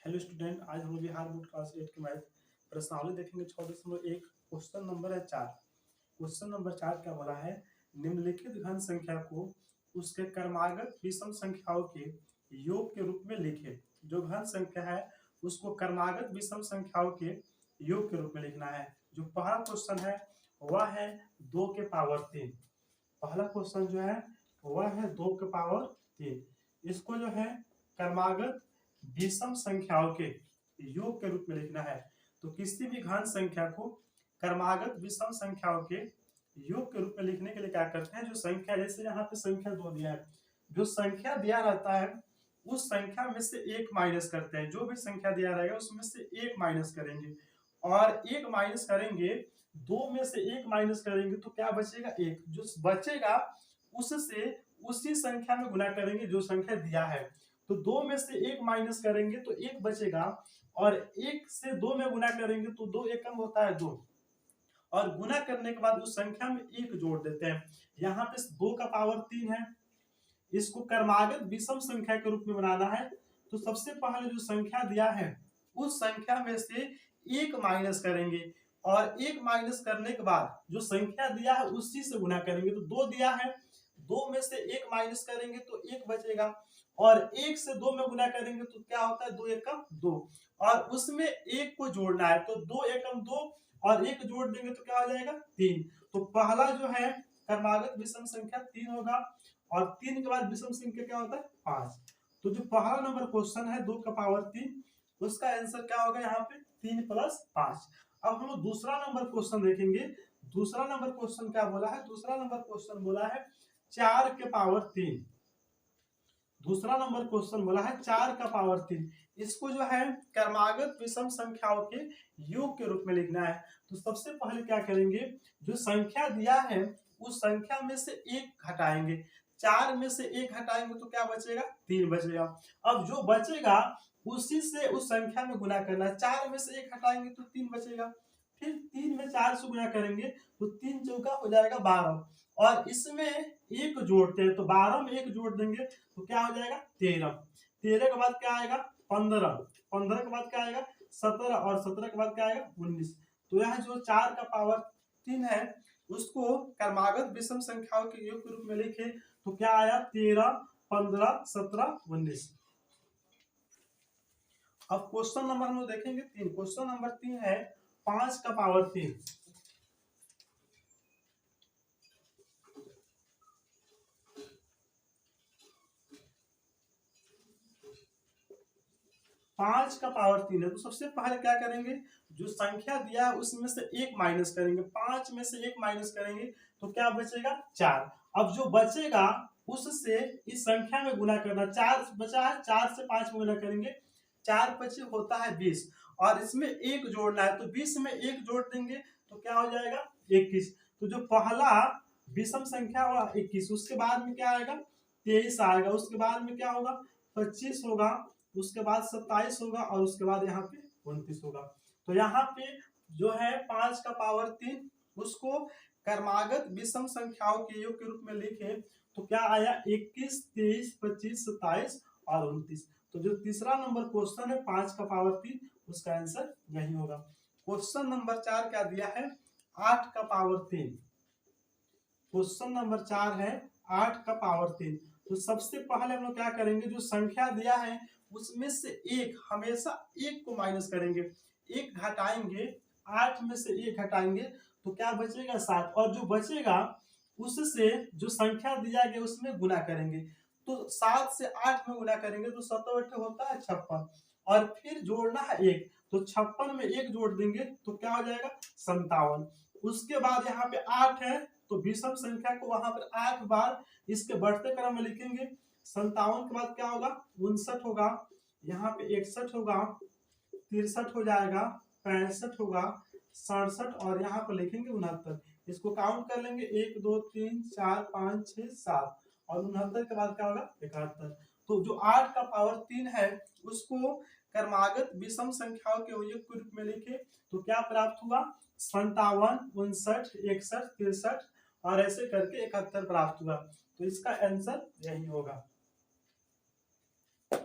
Hello student, आज हम लोग बिहार बोर्ड क्लास 8 के मैथ प्रश्नावली देखेंगे। 6.1 क्वेश्चन नंबर है 4। क्वेश्चन नंबर 4 क्या बोला है? निम्नलिखित घन संख्या को उसके क्रमागत विषम संख्याओं के योग के रूप में लिखे। जो घन संख्या है उसको क्रमागत विषम संख्याओं के योग के रूप में लिखना है। जो पहला क्वेश्चन है वह है 2 के पावर 3। पहला क्वेश्चन जो है वह है 2 के पावर 3। इसको जो है क्रमागत विषम संख्याओं के योग के रूप में लिखना है। तो किसी भी घन संख्या को क्रमागत विषम संख्याओं के योग के रूप में लिखने के लिए क्या करते हैं? जो संख्या, जैसे यहाँ पे संख्या 2 दिया है, जो संख्या दिया रहता है उस संख्या में से एक माइनस करते हैं। जो भी संख्या दिया रहेगा उसमें से एक माइनस करेंगे, और एक माइनस करेंगे, 2 में से एक माइनस करेंगे तो क्या बचेगा? एक। जो बचेगा उससे उसी संख्या में गुना करेंगे जो संख्या दिया है। तो 2 में से एक माइनस करेंगे तो एक बचेगा, और एक से 2 में गुना करेंगे तो 2 एकम होता है 2, और गुना करने के बाद उस संख्या में एक जोड़ देते हैं। यहाँ पे 2 का पावर 3 है, इसको क्रमागत विषम संख्या के रूप में बनाना है। तो सबसे पहले जो संख्या दिया है उस संख्या में से एक माइनस करेंगे, और एक माइनस करने के बाद जो संख्या दिया है उसी से गुना करेंगे। तो 2 दिया है, 2 में से एक माइनस करेंगे तो एक बचेगा, और एक से 2 में गुना करेंगे तो क्या होता है? 2 एकम 2, और उसमें एक को जोड़ना है तो 2 एकम 2, और एक जोड़ देंगे तो क्या हो जाएगा? 3। तो पहला जो है क्रमागत विषम संख्या 3 होगा, और 3 के बाद विषम संख्या क्या होता है? 5। तो जो पहला नंबर क्वेश्चन है 2 का पावर 3, उसका आंसर क्या होगा? यहाँ पे 3 + 5। अब हम लोग दूसरा नंबर क्वेश्चन देखेंगे। दूसरा नंबर क्वेश्चन क्या बोला है? दूसरा नंबर क्वेश्चन बोला है 4 के पावर 3। दूसरा नंबर क्वेश्चन बोला है 4 का पावर 3। इसको जो है क्रमागत विषम संख्याओं के योग के रूप में लिखना है। तो सबसे पहले क्या करेंगे? जो संख्या दिया है उस संख्या में से एक घटाएंगे। 4 में से एक घटाएंगे तो क्या बचेगा? 3 बचेगा। अब जो बचेगा उसी से उस संख्या में गुना करना है। 4 में से एक हटाएंगे तो 3 बचेगा, फिर 3 में 4 से गुना करेंगे तो 3 चौका हो जाएगा 12, और इसमें एक जोड़ते हैं तो 12 में एक जोड़ देंगे तो क्या हो जाएगा? 13। 13 के बाद क्या आएगा? 15। 15 के बाद क्या आएगा? 17, और 17 के बाद क्या आएगा? 19। तो यह जो 4 का पावर 3 है उसको क्रमागत विषम संख्याओं के योग के रूप में लिखे तो क्या आया? 13, 15, 17, 19। अब क्वेश्चन नंबर हम लोग देखेंगे 3। क्वेश्चन नंबर 3 है 5 का पावर 3। 5 का पावर 3 है। तो सबसे पहले क्या करेंगे? जो संख्या दिया है उसमें से एक माइनस करेंगे। 5 में से एक माइनस करेंगे तो क्या बचेगा? 4। अब जो बचेगा उससे इस संख्या में गुना करना। 4 बचा है, 4 से 5 में गुना करेंगे, 4 पचे होता है 20, और इसमें एक जोड़ना है तो 20 में एक जोड़ देंगे तो क्या हो जाएगा? 21। तो जो पहला विषम संख्या हुआ 21, उसके बाद में क्या आएगा? 23 आएगा, उसके बाद में क्या होगा? 25 होगा, उसके बाद 27 होगा, और उसके बाद यहाँ पे 29 होगा। तो यहाँ पे जो है 5 का पावर 3 उसको क्रमागत विषम संख्याओं के योग के रूप में लिखे तो क्या आया? 21, 23, 25, 27 और 29। तो जो तीसरा नंबर क्वेश्चन है 5 का पावर 3, उसका आंसर यही होगा। क्वेश्चन नंबर 4 क्या दिया है? 8 का पावर 3। क्वेश्चन नंबर 4 है 8 का पावर 3। तो सबसे पहले हम लोग क्या करेंगे? जो संख्या दिया है उसमें से एक, हमेशा एक को माइनस करेंगे, एक घटाएंगे, 8 में से एक घटाएंगे तो क्या बचेगा? 7, और जो बचेगा उससे जो संख्या दिया गया उसमें गुना करेंगे। तो 7 से 8 में गुना करेंगे तो 7 होता है 56, और फिर जोड़ना है एक, तो 56 में एक जोड़ देंगे तो क्या हो जाएगा? 57। उसके बाद यहाँ पे 8 है तो विषम संख्या को वहां पर 8 बार इसके बढ़ते क्रम में लिखेंगे। 57 के बाद क्या होगा? 59 होगा, यहाँ पे 61 होगा, 63 हो जाएगा, 65 होगा, 67, और यहाँ पर लिखेंगे 69। इसको काउंट कर लेंगे 1 2 3 4 5 6 7, और 69 के बाद क्या होगा? 71। तो जो 8 का पावर 3 है उसको क्रमागत विषम संख्याओं के योग के रूप में लिखे तो क्या प्राप्त हुआ? 57, 59, 61, 63, और ऐसे करके 71 प्राप्त हुआ। तो इसका आंसर यही होगा।